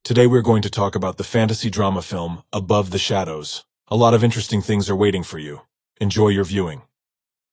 Today we're going to talk about the fantasy drama film, Above the Shadows. A lot of interesting things are waiting for you. Enjoy your viewing.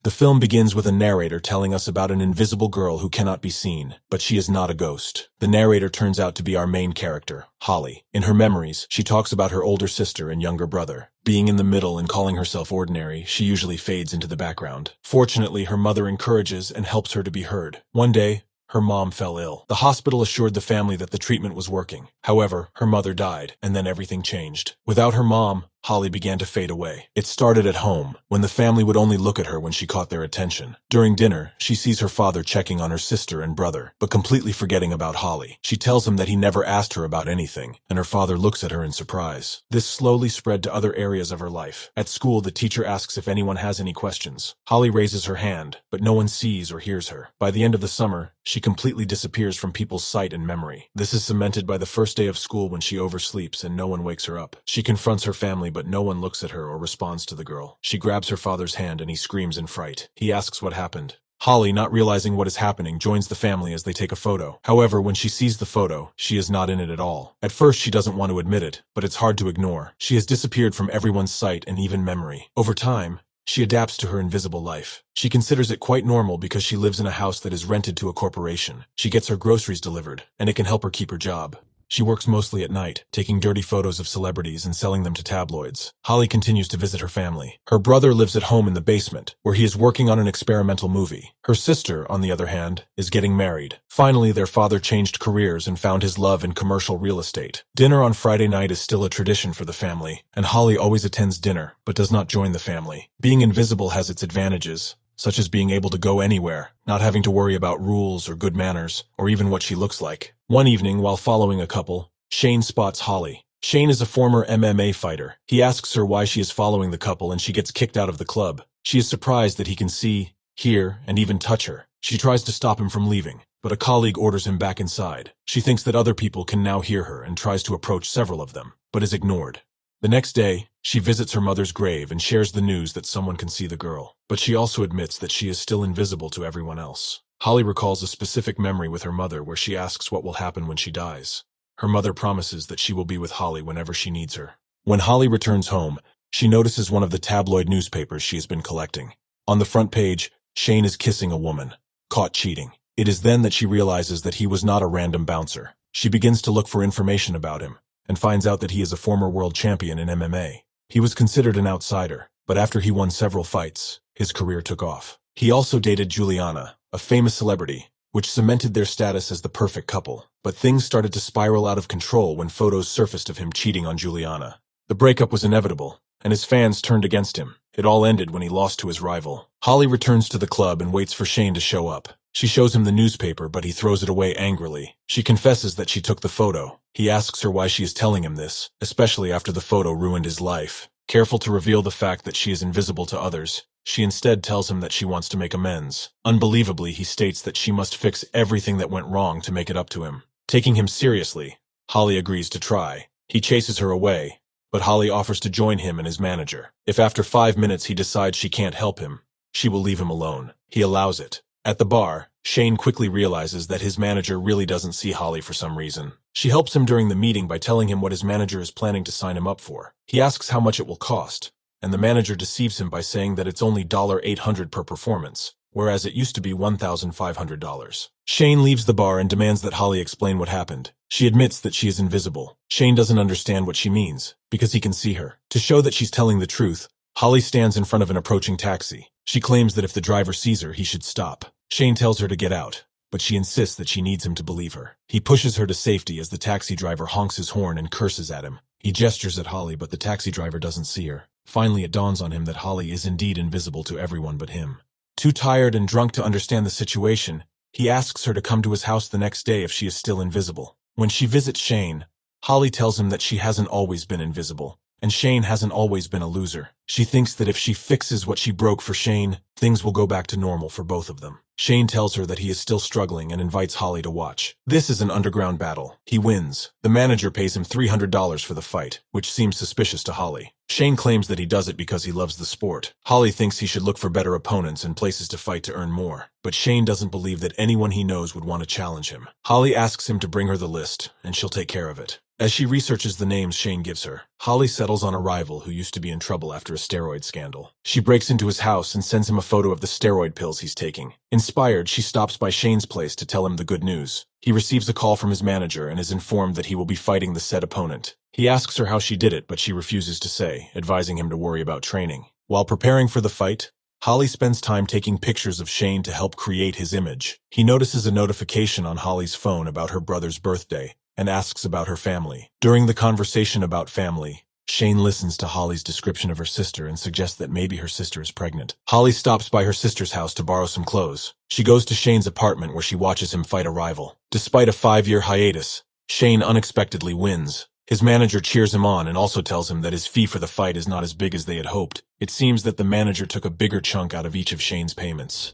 The film begins with a narrator telling us about an invisible girl who cannot be seen, but she is not a ghost. The narrator turns out to be our main character, Holly. In her memories, she talks about her older sister and younger brother. Being in the middle and calling herself ordinary, she usually fades into the background. Fortunately, her mother encourages and helps her to be heard. One day, her mom fell ill. The hospital assured the family that the treatment was working. However, her mother died, and then everything changed. Without her mom, Holly began to fade away. It started at home, when the family would only look at her when she caught their attention. During dinner, she sees her father checking on her sister and brother, but completely forgetting about Holly. She tells him that he never asked her about anything, and her father looks at her in surprise. This slowly spread to other areas of her life. At school, the teacher asks if anyone has any questions. Holly raises her hand, but no one sees or hears her. By the end of the summer, she completely disappears from people's sight and memory. This is cemented by the first day of school when she oversleeps and no one wakes her up. She confronts her family, but no one looks at her or responds to the girl. She grabs her father's hand and he screams in fright. He asks what happened. Holly, not realizing what is happening, joins the family as they take a photo. However, when she sees the photo, she is not in it at all. At first, she doesn't want to admit it, but it's hard to ignore. She has disappeared from everyone's sight and even memory. Over time, she adapts to her invisible life. She considers it quite normal because she lives in a house that is rented to a corporation. She gets her groceries delivered, and it can help her keep her job. She works mostly at night, taking dirty photos of celebrities and selling them to tabloids. Holly continues to visit her family. Her brother lives at home in the basement, where he is working on an experimental movie. Her sister, on the other hand, is getting married. Finally, their father changed careers and found his love in commercial real estate. Dinner on Friday night is still a tradition for the family, and Holly always attends dinner, but does not join the family. Being invisible has its advantages, such as being able to go anywhere, not having to worry about rules or good manners, or even what she looks like. One evening, while following a couple, Shane spots Holly. Shane is a former MMA fighter. He asks her why she is following the couple and she gets kicked out of the club. She is surprised that he can see, hear, and even touch her. She tries to stop him from leaving, but a colleague orders him back inside. She thinks that other people can now hear her and tries to approach several of them, but is ignored. The next day, she visits her mother's grave and shares the news that someone can see the girl, but she also admits that she is still invisible to everyone else. Holly recalls a specific memory with her mother where she asks what will happen when she dies. Her mother promises that she will be with Holly whenever she needs her. When Holly returns home, she notices one of the tabloid newspapers she has been collecting. On the front page, Shane is kissing a woman, caught cheating. It is then that she realizes that he was not a random bouncer. She begins to look for information about him, and finds out that he is a former world champion in MMA. He was considered an outsider, but after he won several fights, his career took off. He also dated Juliana, a famous celebrity, which cemented their status as the perfect couple. But things started to spiral out of control when photos surfaced of him cheating on Juliana. The breakup was inevitable, and his fans turned against him. It all ended when he lost to his rival. Holly returns to the club and waits for Shane to show up. She shows him the newspaper, but he throws it away angrily. She confesses that she took the photo. He asks her why she is telling him this, especially after the photo ruined his life. Careful to reveal the fact that she is invisible to others, she instead tells him that she wants to make amends. Unbelievably, he states that she must fix everything that went wrong to make it up to him. Taking him seriously, Holly agrees to try. He chases her away, but Holly offers to join him and his manager. If after 5 minutes he decides she can't help him, she will leave him alone. He allows it. At the bar, Shane quickly realizes that his manager really doesn't see Holly for some reason. She helps him during the meeting by telling him what his manager is planning to sign him up for. He asks how much it will cost, and the manager deceives him by saying that it's only $800 per performance, whereas it used to be $1,500. Shane leaves the bar and demands that Holly explain what happened. She admits that she is invisible. Shane doesn't understand what she means, because he can see her. To show that she's telling the truth, Holly stands in front of an approaching taxi. She claims that if the driver sees her, he should stop. Shane tells her to get out, but she insists that she needs him to believe her. He pushes her to safety as the taxi driver honks his horn and curses at him. He gestures at Holly, but the taxi driver doesn't see her. Finally, it dawns on him that Holly is indeed invisible to everyone but him. Too tired and drunk to understand the situation, he asks her to come to his house the next day if she is still invisible. When she visits Shane, Holly tells him that she hasn't always been invisible, and Shane hasn't always been a loser. She thinks that if she fixes what she broke for Shane, things will go back to normal for both of them. Shane tells her that he is still struggling and invites Holly to watch. This is an underground battle. He wins. The manager pays him $300 for the fight, which seems suspicious to Holly. Shane claims that he does it because he loves the sport. Holly thinks he should look for better opponents and places to fight to earn more. But Shane doesn't believe that anyone he knows would want to challenge him. Holly asks him to bring her the list, and she'll take care of it. As she researches the names Shane gives her, Holly settles on a rival who used to be in trouble after a steroid scandal. She breaks into his house and sends him a photo of the steroid pills he's taking. Inspired, she stops by Shane's place to tell him the good news. He receives a call from his manager and is informed that he will be fighting the said opponent. He asks her how she did it, but she refuses to say, advising him to worry about training. While preparing for the fight, Holly spends time taking pictures of Shane to help create his image. He notices a notification on Holly's phone about her brother's birthday and asks about her family. During the conversation about family, Shane listens to Holly's description of her sister and suggests that maybe her sister is pregnant. Holly stops by her sister's house to borrow some clothes. She goes to Shane's apartment where she watches him fight a rival. Despite a 5-year hiatus, Shane unexpectedly wins. His manager cheers him on and also tells him that his fee for the fight is not as big as they had hoped. It seems that the manager took a bigger chunk out of each of Shane's payments.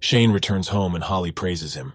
Shane returns home and Holly praises him.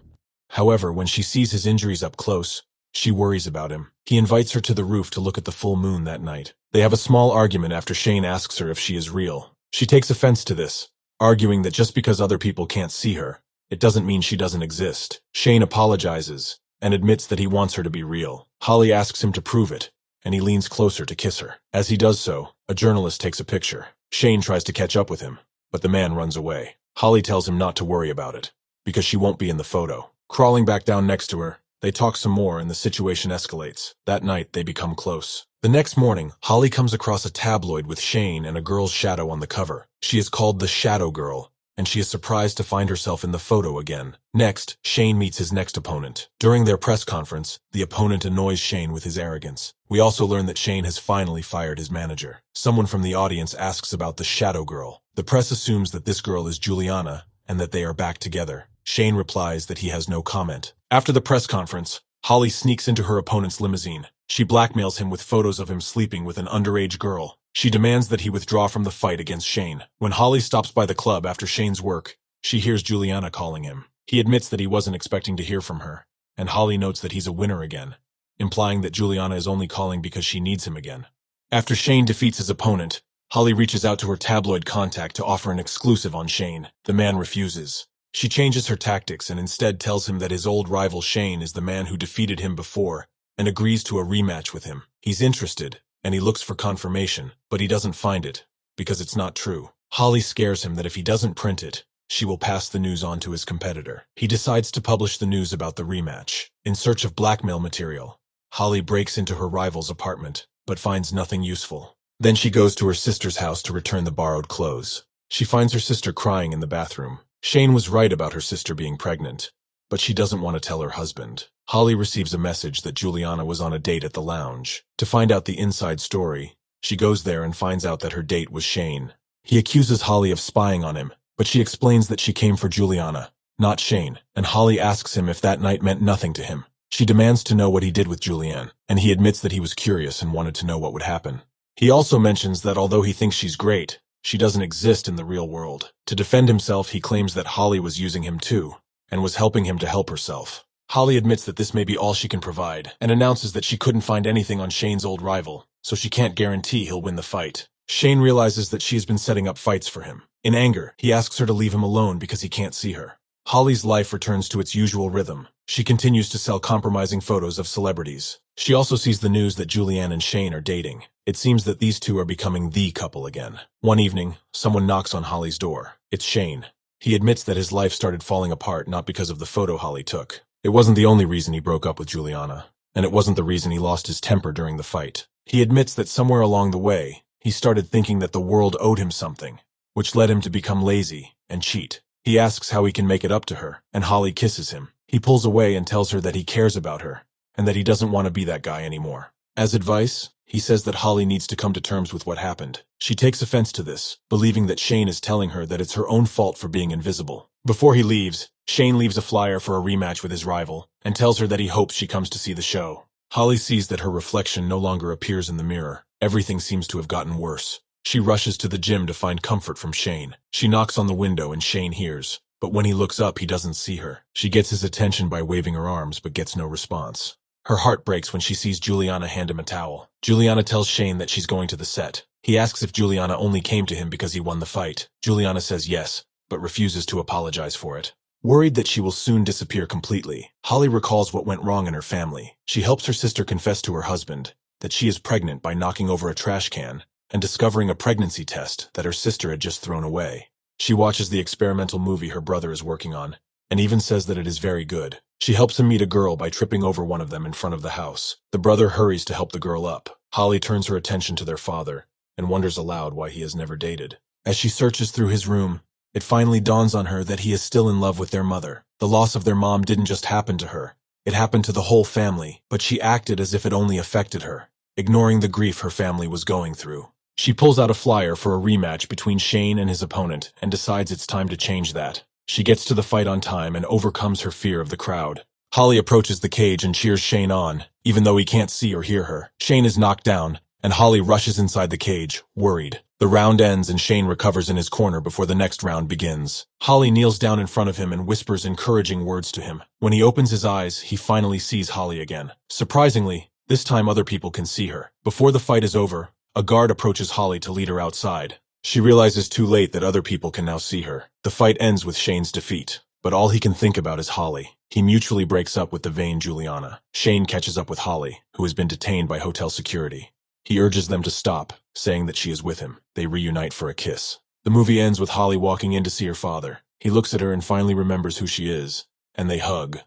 However, when she sees his injuries up close, she worries about him. He invites her to the roof to look at the full moon that night. They have a small argument after Shane asks her if she is real. She takes offense to this, arguing that just because other people can't see her, it doesn't mean she doesn't exist. Shane apologizes and admits that he wants her to be real. Holly asks him to prove it, and he leans closer to kiss her. As he does so, a journalist takes a picture. Shane tries to catch up with him, but the man runs away. Holly tells him not to worry about it, because she won't be in the photo. Crawling back down next to her, they talk some more and the situation escalates. That night, they become close. The next morning, Holly comes across a tabloid with Shane and a girl's shadow on the cover. She is called the Shadow Girl, and she is surprised to find herself in the photo again. Next, Shane meets his next opponent. During their press conference, the opponent annoys Shane with his arrogance. We also learn that Shane has finally fired his manager. Someone from the audience asks about the Shadow Girl. The press assumes that this girl is Juliana and that they are back together. Shane replies that he has no comment. After the press conference, Holly sneaks into her opponent's limousine. She blackmails him with photos of him sleeping with an underage girl. She demands that he withdraw from the fight against Shane. When Holly stops by the club after Shane's work, she hears Juliana calling him. He admits that he wasn't expecting to hear from her, and Holly notes that he's a winner again, implying that Juliana is only calling because she needs him again. After Shane defeats his opponent, Holly reaches out to her tabloid contact to offer an exclusive on Shane. The man refuses. She changes her tactics and instead tells him that his old rival Shane is the man who defeated him before and agrees to a rematch with him. He's interested, and he looks for confirmation, but he doesn't find it because it's not true. Holly scares him that if he doesn't print it, she will pass the news on to his competitor. He decides to publish the news about the rematch. In search of blackmail material, Holly breaks into her rival's apartment, but finds nothing useful. Then she goes to her sister's house to return the borrowed clothes. She finds her sister crying in the bathroom. Shane was right about her sister being pregnant, but she doesn't want to tell her husband. Holly receives a message that Juliana was on a date at the lounge. To find out the inside story, she goes there and finds out that her date was Shane. He accuses Holly of spying on him, but she explains that she came for Juliana, not Shane, and Holly asks him if that night meant nothing to him. She demands to know what he did with Julianne, and he admits that he was curious and wanted to know what would happen. He also mentions that although he thinks she's great, she doesn't exist in the real world. To defend himself, he claims that Holly was using him too, and was helping him to help herself. Holly admits that this may be all she can provide, and announces that she couldn't find anything on Shane's old rival, so she can't guarantee he'll win the fight. Shane realizes that she has been setting up fights for him. In anger, he asks her to leave him alone because he can't see her. Holly's life returns to its usual rhythm. She continues to sell compromising photos of celebrities. She also sees the news that Julianne and Shane are dating. It seems that these two are becoming the couple again. One evening, someone knocks on Holly's door. It's Shane. He admits that his life started falling apart not because of the photo Holly took. It wasn't the only reason he broke up with Juliana, and it wasn't the reason he lost his temper during the fight. He admits that somewhere along the way, he started thinking that the world owed him something, which led him to become lazy and cheat. He asks how he can make it up to her, and Holly kisses him. He pulls away and tells her that he cares about her, and that he doesn't want to be that guy anymore. As advice, he says that Holly needs to come to terms with what happened. She takes offense to this, believing that Shane is telling her that it's her own fault for being invisible. Before he leaves, Shane leaves a flyer for a rematch with his rival, and tells her that he hopes she comes to see the show. Holly sees that her reflection no longer appears in the mirror. Everything seems to have gotten worse. She rushes to the gym to find comfort from Shane. She knocks on the window and Shane hears, but when he looks up, he doesn't see her. She gets his attention by waving her arms, but gets no response. Her heart breaks when she sees Juliana hand him a towel. Juliana tells Shane that she's going to the set. He asks if Juliana only came to him because he won the fight. Juliana says yes, but refuses to apologize for it. Worried that she will soon disappear completely, Holly recalls what went wrong in her family. She helps her sister confess to her husband that she is pregnant by knocking over a trash can and discovering a pregnancy test that her sister had just thrown away. She watches the experimental movie her brother is working on and even says that it is very good. She helps him meet a girl by tripping over one of them in front of the house. The brother hurries to help the girl up. Holly turns her attention to their father and wonders aloud why he has never dated. As she searches through his room, it finally dawns on her that he is still in love with their mother. The loss of their mom didn't just happen to her. It happened to the whole family, but she acted as if it only affected her, ignoring the grief her family was going through. She pulls out a flyer for a rematch between Shane and his opponent and decides it's time to change that. She gets to the fight on time and overcomes her fear of the crowd. Holly approaches the cage and cheers Shane on, even though he can't see or hear her. Shane is knocked down, and Holly rushes inside the cage, worried. The round ends and Shane recovers in his corner before the next round begins. Holly kneels down in front of him and whispers encouraging words to him. When he opens his eyes, he finally sees Holly again. Surprisingly, this time other people can see her. Before the fight is over, a guard approaches Holly to lead her outside. She realizes too late that other people can now see her. The fight ends with Shane's defeat, but all he can think about is Holly. He mutually breaks up with the vain Juliana. Shane catches up with Holly, who has been detained by hotel security. He urges them to stop, saying that she is with him. They reunite for a kiss. The movie ends with Holly walking in to see her father. He looks at her and finally remembers who she is, and they hug.